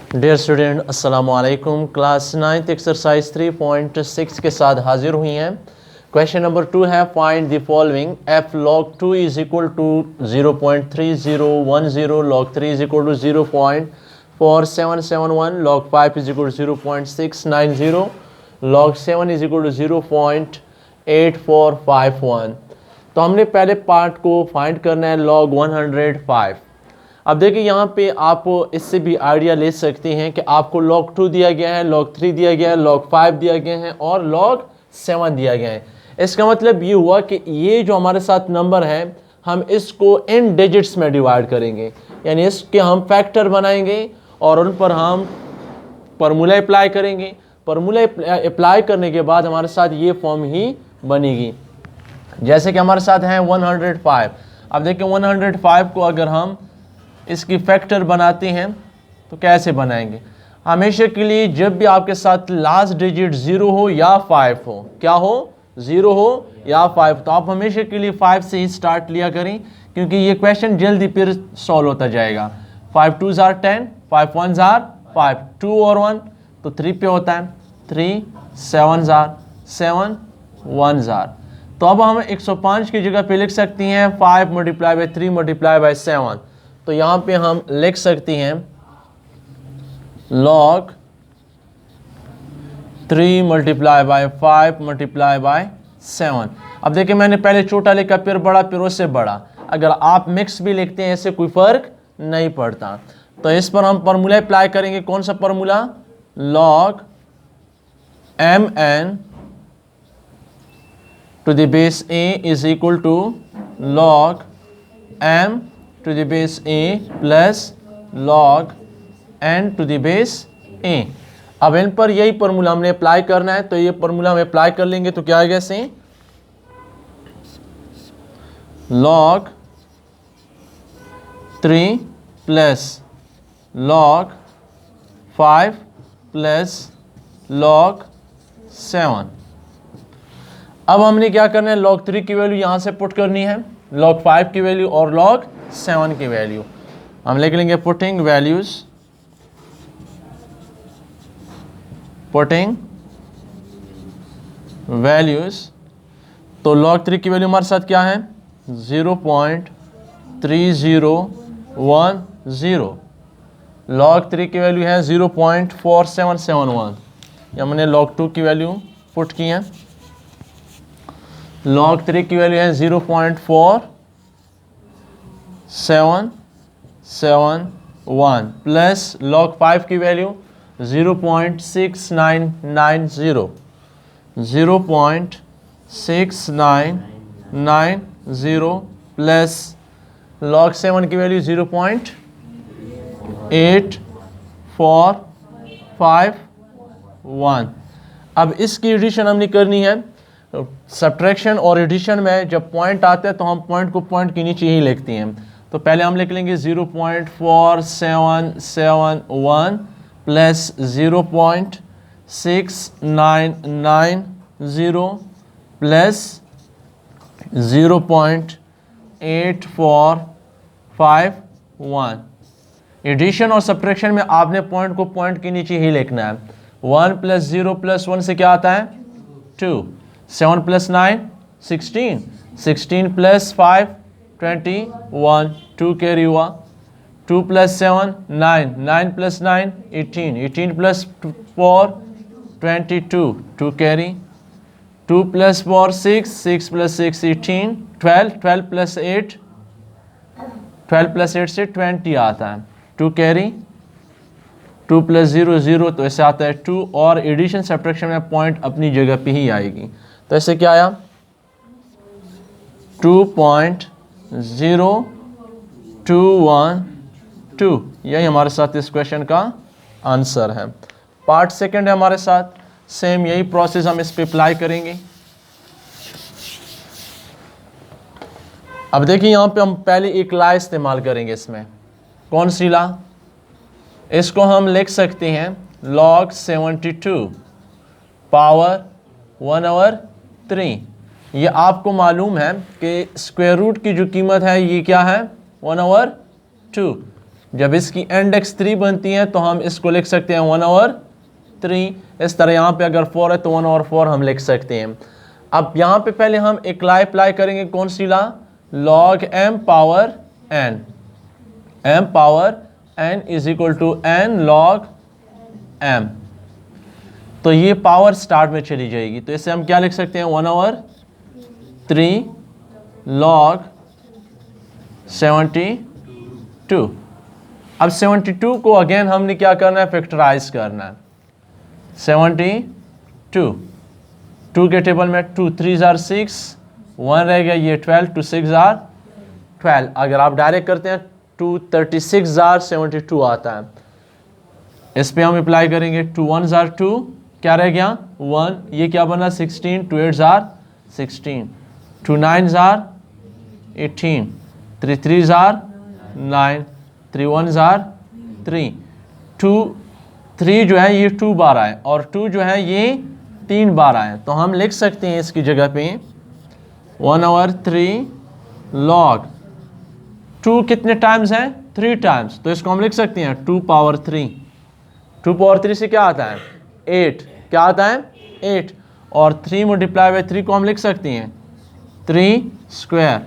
Dear student अस्सलाम वालेकुम। Class 9th exercise 3.6 के साथ हाजिर हुई हैं। क्वेश्चन नंबर 2 है find the following if log 2 is equal to 0.3010, log 3 is equal to 0.4771, log 5 is equal to 0.690, log 7 is equal to 0.8451। तो हमने पहले पार्ट को फाइंड करना है log 105। अब देखिए यहाँ पे आप इससे भी आइडिया ले सकते हैं कि आपको log 2 दिया गया है, log 3 दिया गया है, log 5 दिया गया है और log 7 दिया गया है। इसका मतलब ये हुआ कि ये जो हमारे साथ नंबर है हम इसको इन डिजिट्स में डिवाइड करेंगे, यानी इसके हम फैक्टर बनाएंगे और उन पर हम फार्मूला अप्लाई करेंगे। फार्मूला अप्लाई करने के बाद हमारे साथ ये फॉर्म ही बनेगी। जैसे कि हमारे साथ है 105। अब देखिए 105 को अगर हम इसकी फैक्टर बनाते हैं तो कैसे बनाएंगे। हमेशा के लिए जब भी आपके साथ लास्ट डिजिट 0 हो या 5 हो, क्या हो, 0 हो या 5, तो आप हमेशा के लिए 5 से ही स्टार्ट लिया करें, क्योंकि ये क्वेश्चन जल्दी फिर सॉल्व होता जाएगा। 5 2s are 10, 5 1s are 5, 2 और 1 तो 3 पे होता है, 3 7s are 7, 1s are। तो अब हम 105 की जगह पे लिख सकते हैं 5 मल्टीप्लाई बाई 3 मल्टीप्लाई बाई 7। तो यहाँ पे हम लिख सकते हैं log 3 multiply by 5 multiply by 7। अब देखिए मैंने पहले छोटा लिखा फिर बड़ा फिर उससे बड़ा। अगर आप मिक्स भी लिखते हैं इससे कोई फर्क नहीं पड़ता। तो इस पर हम फार्मूला अप्लाई करेंगे। कौन सा formula? log mn to the base a is equal to log m to the base a plus log n to the base a। अब इन पर यही फार्मूला हमने अप्लाई करना है, तो ये फार्मूला हम अप्लाई कर लेंगे तो क्या आएगा ऐसे, log 3 plus log 5 plus log 7। अब हमने क्या करना है, log 3 की वैल्यू यहां से पुट करनी है, log 5 की वैल्यू और log 7 की वैल्यू हम लिख लेंगे पुटिंग वैल्यूज, पुटिंग वैल्यूज। तो log 3 की वैल्यू हमारे साथ क्या है, 0.3010, log 3 की वैल्यू है 0.4771। या मैंने log 2 की वैल्यू पुट की है, log 3 की वैल्यू है 0.4771 प्लस log 5 की वैल्यू 0.6990, 0.6990 प्लस log 7 की वैल्यू 0.8451। अब इसकी एडिशन हमने करनी है। सब्ट्रैक्शन और एडिशन में जब पॉइंट आते हैं तो हम पॉइंट को पॉइंट के नीचे ही लिखते हैं। तो पहले हम लिख लेंगे 0.4771 प्लस 0.6990 प्लस 0.8451। एडिशन और सब्ट्रैक्शन में आपने पॉइंट को पॉइंट के नीचे ही लिखना है। 1 प्लस 0 प्लस 1 से क्या आता है, 2। 7 प्लस 9 16, 16 प्लस 5 21, 2 कैरी हुआ। 2 plus 7 9, 9 plus 9 18, 18 plus 4 22, 2 carry. 2 plus 4 6, 6 plus 6 18, 12, 12 plus 8, 12 plus 8 से 20 आता है, 2 कैरी। 2 प्लस 0 0, तो ऐसे आता है 2। और एडिशन सब्ट्रैक्शन में पॉइंट अपनी जगह पे ही आएगी। तो ऐसे क्या आया, 2.0212। यही हमारे साथ इस क्वेश्चन का आंसर है। पार्ट सेकंड है हमारे साथ, सेम यही प्रोसेस हम इस पे अप्लाई करेंगे। अब देखिए यहाँ पे हम पहले एक ला इस्तेमाल करेंगे। इसमें कौन सी ला? इसको हम लिख सकते हैं log 72 पावर 1/3। ये आपको मालूम है कि स्क्वायर रूट की जो कीमत है ये क्या है, 1/2। जब इसकी इंडेक्स 3 बनती है तो हम इसको लिख सकते हैं 1/3। इस तरह यहाँ पे अगर 4 है तो 1/4 हम लिख सकते हैं। अब यहाँ पे पहले हम एक ला अप्लाई करेंगे, कौन सी law? log m power n, m power n is equal to n log m। तो ये पावर स्टार्ट में चली जाएगी, तो इसे हम क्या लिख सकते हैं? 1/3 log 72। अब 72 को अगेन हमने क्या करना है? फैक्टराइज करना है। 72 2 के टेबल में 2 3 जार 6, 1 रह गया, ये 12, 2 6 जार 12। अगर आप डायरेक्ट करते हैं 2 36 जार 72 आता है। इस पे हम अप्लाई करेंगे 2 1 जार 2, क्या रह गया? 1, ये क्या बना? 16, 2 8 जार 16, 2 9 जार 18, 3 3 जार 9, 3 1 जार 3, 2 3 जो है ये 2 बार आए और 2 जो है ये 3 बार आए। तो हम लिख सकते हैं इसकी जगह पे 1/3 log 2 कितने टाइम्स है? 3 टाइम्स, तो इसको हम लिख सकते हैं 2 पावर 3। 2 पावर 3 से क्या आता है? 8। क्या आता है? 8। और 3 मल्टीप्लाई बाई 3 को हम लिख सकते हैं 3 स्क्वायर।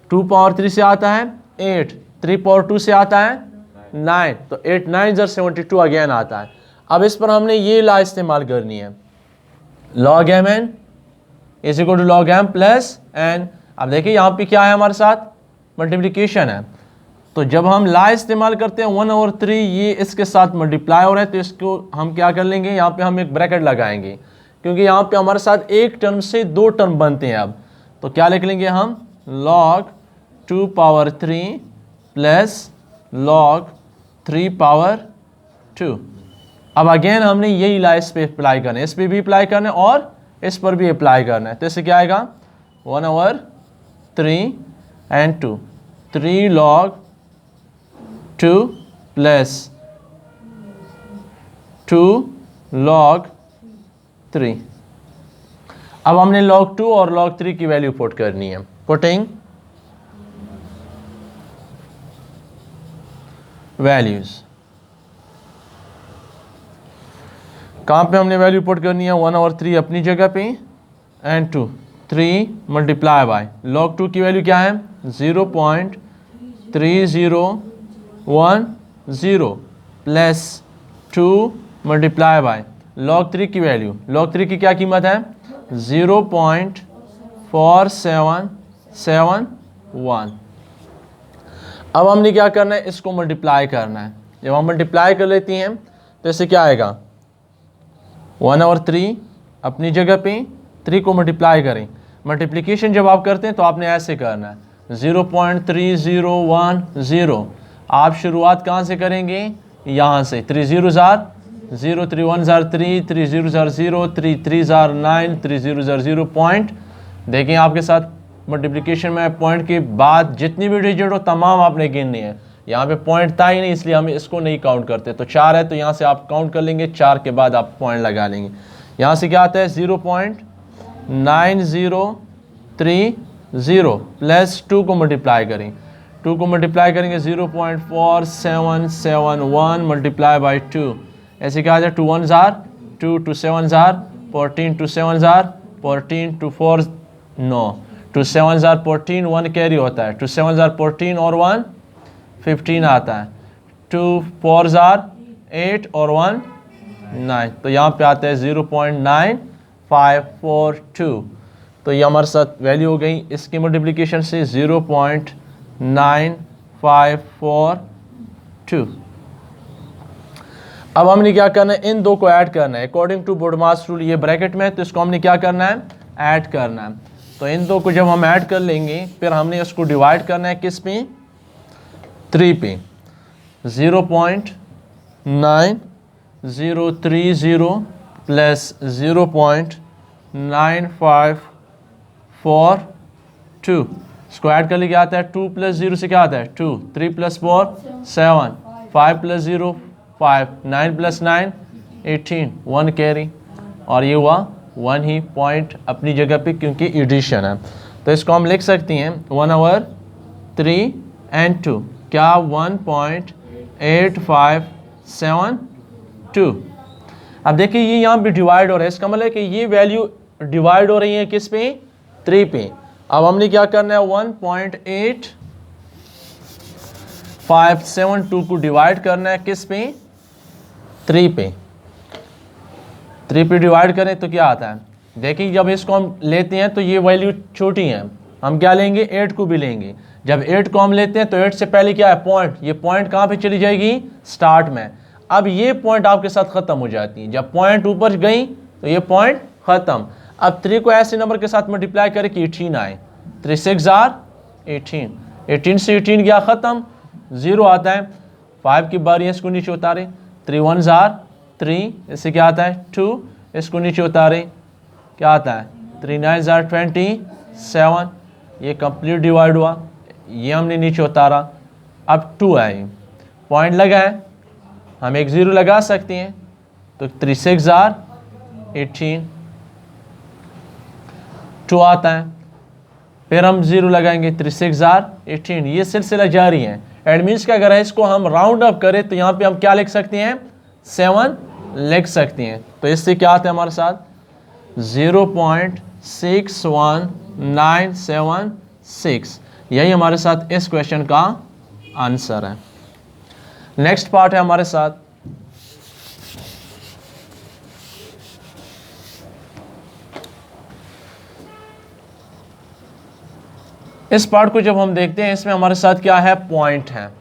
2 पावर 3 से आता है 8, 3 पावर 2 से आता है 9, तो 8 9 ज़र 72 अगेन आता है। अब इस पर हमने ये ला इस्तेमाल करनी है, log mn is equal to log m plus n। अब देखिए यहाँ पे क्या है हमारे साथ? मल्टीप्लिकेशन है। तो जब हम ला इस्तेमाल करते हैं 1/3 ये इसके साथ मल्टीप्लाई हो रहा है, तो इसको हम क्या कर लेंगे? यहाँ पे हम एक ब्रैकेट लगाएंगे, क्योंकि यहाँ पे हमारे साथ एक टर्म से 2 टर्म बनते हैं। अब तो क्या लिख लेंगे हम? log 2 power 3 plus log 3 power 2। अब अगेन हमने यही ला इस पे अप्लाई करना है, इस पे भी अप्लाई करना है और इस पर भी अप्लाई करना है। तो इससे क्या आएगा? 1/3 एंड 2, 3 log 2 प्लस 2 log 3। अब हमने log 2 और log 3 की वैल्यू पुट करनी है। पुटिंग वैल्यूज, कहाँ पे हमने वैल्यू पुट करनी है? 1/3 अपनी जगह पे एंड 2 3 मल्टीप्लाई बाय log 2 की वैल्यू क्या है? 0.3010 प्लस 2 मल्टीप्लाई बाय log 3 की वैल्यू, log 3 की क्या कीमत है? 0.4771। अब हमने क्या करना है? इसको मल्टीप्लाई करना है। जब हम मल्टीप्लाई कर लेती हैं तो इससे क्या आएगा? 1/3 अपनी जगह पे 3 को मल्टीप्लाई करें। मल्टीप्लिकेशन जब आप करते हैं तो आपने ऐसे करना है 0.3010। आप शुरुआत कहाँ से करेंगे? यहाँ से 3 0 ज़ार 0, 3 1 ज़ार 3, 3 0 ज़ार 0, 3 3 ज़ार 9, 3 0 ज़ार 0 पॉइंट। देखें आपके साथ मल्टीप्लिकेशन में पॉइंट के बाद जितनी भी डिजिट हो तमाम आपने गिननी है। यहाँ पे पॉइंट था ही नहीं इसलिए हम इसको नहीं काउंट करते। तो 4 है तो यहाँ से आप काउंट कर लेंगे, 4 के बाद आप पॉइंट लगा लेंगे। यहाँ से क्या आता है? 0.9030 प्लस 2 को मल्टीप्लाई करें, 2 को मल्टीप्लाई करेंगे 0.4771 मल्टीप्लाई बाई 2। ऐसे क्या आ जाए? 2 1 ज़ार 2, 2 7 ज़ार 14, 2 7 ज़ार 14, 2 4 9, 2 7 ज़ार 14, 1 कैरी होता है, 2 7 ज़ार 14 और 1 15 आता है, 2 4 ज़ार 8 और 1 9। तो यहाँ पे आता है 0.9542। तो ये हमारे साथ वैल्यू हो गई इसकी मल्टीप्लिकेशन से 0.9542। अब हमने क्या करना है? इन दो को ऐड करना है अकॉर्डिंग टू बोडमास रूल। ये ब्रैकेट में है तो इसको हमने क्या करना है? ऐड करना है। तो इन दो को जब हम ऐड कर लेंगे फिर हमने इसको डिवाइड करना है किस पे? 3 पे। 0.9030 प्लस 0.9542 इसको ऐड कर ले क्या आता है? 2 प्लस 0 से क्या आता है? 2, 3 प्लस 4 7, 5 प्लस 0 5, 9 प्लस 9 18, 1 कैरी और ये हुआ 1 ही पॉइंट अपनी जगह पे क्योंकि एडिशन है। तो इसको हम लिख सकते हैं 1/3 एंड 2 क्या? 8572। अब देखिए ये यहाँ पे डिवाइड हो रहा है, इसका मतलब है कि ये वैल्यू डिवाइड हो रही है किस पे, 3 पे। अब हमने क्या करना है, 1.8572 को डिवाइड करना है किस पे, 3 पे। 3 पे डिवाइड करें तो क्या आता है, देखिए जब इसको हम लेते हैं तो ये वैल्यू छोटी है, हम क्या लेंगे, 8 को भी लेंगे। जब 8 को हम लेते हैं तो 8 से पहले क्या है, पॉइंट, ये पॉइंट कहाँ पे चली जाएगी, स्टार्ट में। अब ये पॉइंट आपके साथ ख़त्म हो जाती है, जब पॉइंट ऊपर गई तो ये पॉइंट ख़त्म। अब 3 को ऐसे नंबर के साथ मल्टीप्लाई करें कि 18 आए, 3 6 जार 18, 18 से 18 गया ख़त्म, 0 आता है। 5 की बारी है, इसको नीचे उतारे, 3 1 जार 3, इससे क्या आता है 2, इसको नीचे उतारे, क्या आता है 3 9 जार 27, ये कंप्लीट डिवाइड हुआ, ये हमने नीचे उतारा, अब 2 आए, पॉइंट लगा है, हम एक 0 लगा सकते हैं, तो 3 6 जार 18, 2 आता है, फिर हम 0 लगाएंगे, 3 6 जार 18, ये सिलसिला जारी है। एट मीन्स कि अगर इसको हम राउंड अप करें तो यहाँ पे हम क्या लिख सकते हैं, 7 लिख सकते हैं। तो इससे क्या आता है हमारे साथ, 0.61976, यही हमारे साथ इस क्वेश्चन का आंसर है। नेक्स्ट पार्ट है हमारे साथ, इस पार्ट को जब हम देखते हैं, इसमें हमारे साथ क्या है, पॉइंट है,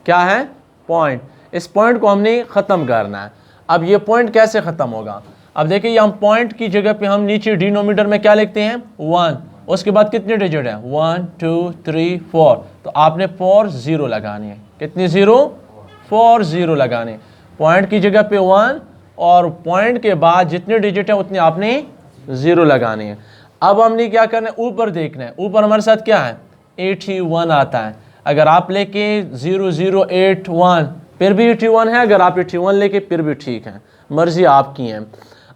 क्या है, पॉइंट। इस पॉइंट को हमने ख़त्म करना है। अब ये पॉइंट कैसे ख़त्म होगा, अब देखिए हम पॉइंट की जगह पे हम नीचे डिनोमिनेटर में क्या लिखते हैं, 1, उसके बाद कितने डिजिट है, 1 2 3 4, तो आपने 4 0 लगाने हैं, कितनी 0, 4 0 लगाने, पॉइंट की जगह पे 1 और पॉइंट के बाद जितने डिजिट है उतने आपने 0 लगाने हैं। अब हमने क्या करना है, ऊपर देखना है, ऊपर हमारे साथ क्या है, 81 आता है। अगर आप लेके 0081 फिर भी 81 है, अगर आप 81 लेके फिर भी ठीक है, मर्जी आपकी है।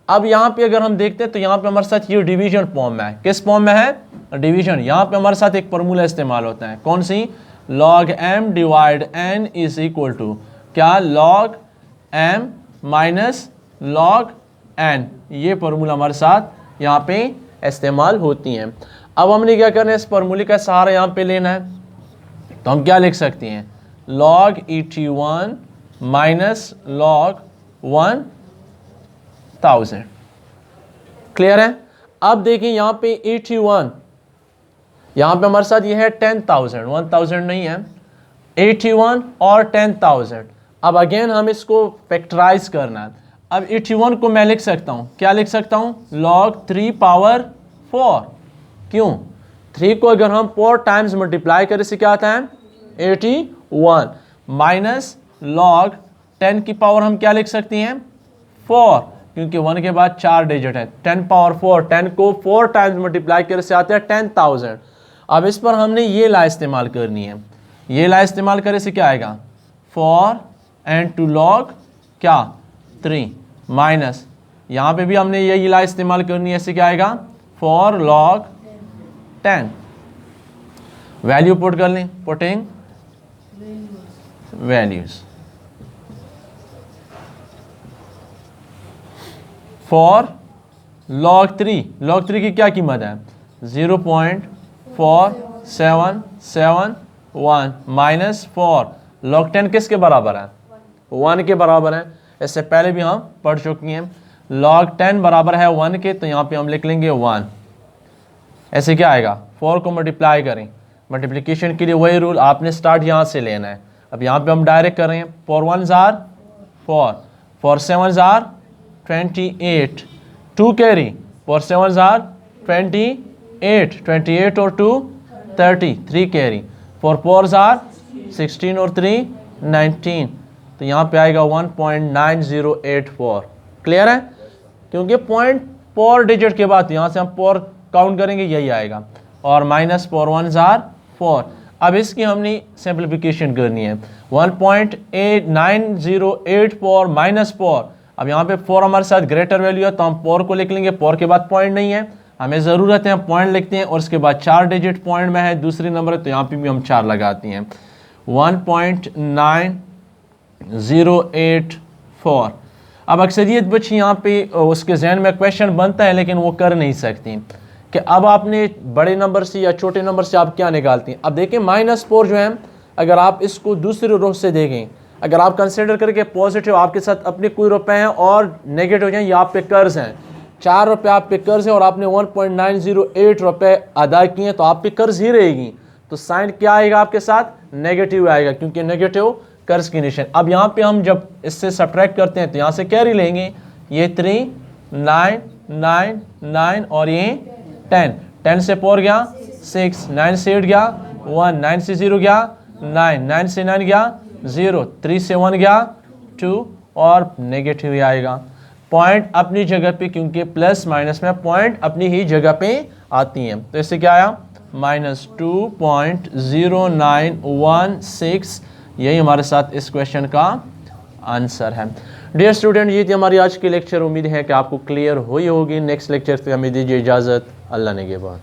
अब यहाँ पे अगर हम देखते हैं तो यहाँ पे हमारे साथ ये डिवीजन फॉर्म में है, किस फॉर्म में है, डिवीजन। यहाँ पे हमारे साथ एक फार्मूला इस्तेमाल होता है, कौन सी, log m divide n is equal to क्या, log m minus log n, ये फार्मूला हमारे साथ यहाँ पे इस्तेमाल होती हैं। अब हमने क्या करना है, इस फार्मूले का सहारा यहाँ पे लेना है, तो हम क्या लिख सकते हैं, log 81 माइनस log 1000, क्लियर है। अब देखिए यहाँ पे 81, यहाँ पे हमारे साथ ये है 10,000, 1000 नहीं है, 81 और 10,000। अब अगेन हम इसको फैक्टराइज करना है। अब 81 को मैं लिख सकता हूँ, क्या लिख सकता हूँ, log 3 पावर 4, क्यों, 3 को अगर हम 4 टाइम्स मल्टीप्लाई करें से क्या आता है, 81, माइनस log 10 की पावर हम क्या लिख सकते हैं, 4, क्योंकि 1 के बाद 4 डिजिट है, 10 पावर 4, 10 को 4 टाइम्स मल्टीप्लाई करने से आते हैं 10,000। अब इस पर हमने ये ला इस्तेमाल करनी है, ये ला इस्तेमाल करने से क्या आएगा, 4 and 2 log क्या 3, माइनस यहाँ पे भी हमने यही ला इस्तेमाल करनी है, इससे क्या आएगा, 4 log 10, वैल्यू पुट कर लें, पुटिंग वैल्यूज, 4 log 3, log 3 की क्या कीमत है, 0.4771 माइनस 4 log 10 किसके बराबर है, 1 के बराबर है। इससे पहले भी हम पढ़ चुकी हैं, log 10 बराबर है 1 के, तो यहाँ पे हम लिख लेंगे 1। ऐसे क्या आएगा, 4 को मल्टीप्लाई करें, मल्टीप्लिकेशन के लिए वही रूल, आपने स्टार्ट यहाँ से लेना है। अब यहाँ पे हम डायरेक्ट कर रहे हैं, 4 1s are 4, 4 7s are 28, 2 carry, 4 7s are 28, 28 और 2 30, 3 कैरी, 4 4s are 16 और 3 19, तो यहाँ पे आएगा 1.9084, क्लियर है, क्योंकि पॉइंट 4 डिजिट के बाद यहाँ से हम 4 काउंट करेंगे, यही आएगा, और माइनस 4 1s are 4। अब इसकी हमने सिंप्लीफिकेशन करनी है, 1.9084 माइनस 4, अब यहाँ पे 4 हमारे साथ ग्रेटर वैल्यू है तो हम 4 को लिख लेंगे, 4 के बाद पॉइंट नहीं है, हमें ज़रूरत है हम पॉइंट लिखते हैं, और उसके बाद 4 डिजिट पॉइंट में है, दूसरी नंबर है तो यहाँ पे भी हम 4 लगाते हैं, 1.9 0.084। अब अक्सरियत बच्चे यहाँ पे उसके जहन में क्वेश्चन बनता है लेकिन वो कर नहीं सकती कि अब आपने बड़े नंबर से या छोटे नंबर से आप क्या निकालती हैं। अब देखें -4 जो है, अगर आप इसको दूसरे रुख से देखें, अगर आप कंसिडर करके पॉजिटिव आपके साथ अपने कोई रुपए हैं और नेगेटिव हैं, या आप पे कर्ज हैं, 4 रुपये आप पे कर्ज है और आपने 1.908 रुपये अदा किए हैं, तो आप पे कर्ज ही रहेगी। तो साइन क्या आएगा आपके साथ? नेगेटिव आएगा, क्योंकि नेगेटिव कर्ज की निशान। अब यहाँ पे हम जब इससे सब्ट्रैक्ट करते हैं तो यहाँ से कैरी लेंगे, ये 3 9 9 9 और ये 10 10 से 4 गया 6, 9 से 8 गया 1, 9 से 0 गया 9, 9 से 9 गया 0, 3 से 1 गया 2 और नेगेटिव ही आएगा। पॉइंट अपनी जगह पे, क्योंकि प्लस माइनस में पॉइंट अपनी ही जगह पे आती हैं, तो इससे क्या आया? -2.0916। यही हमारे साथ इस क्वेश्चन का आंसर है। डियर स्टूडेंट, ये थी हमारी आज की लेक्चर। उम्मीद है कि आपको क्लियर हुई होगी। नेक्स्ट लेक्चर से हमें दीजिए इजाज़त। अल्लाह ने के बाद।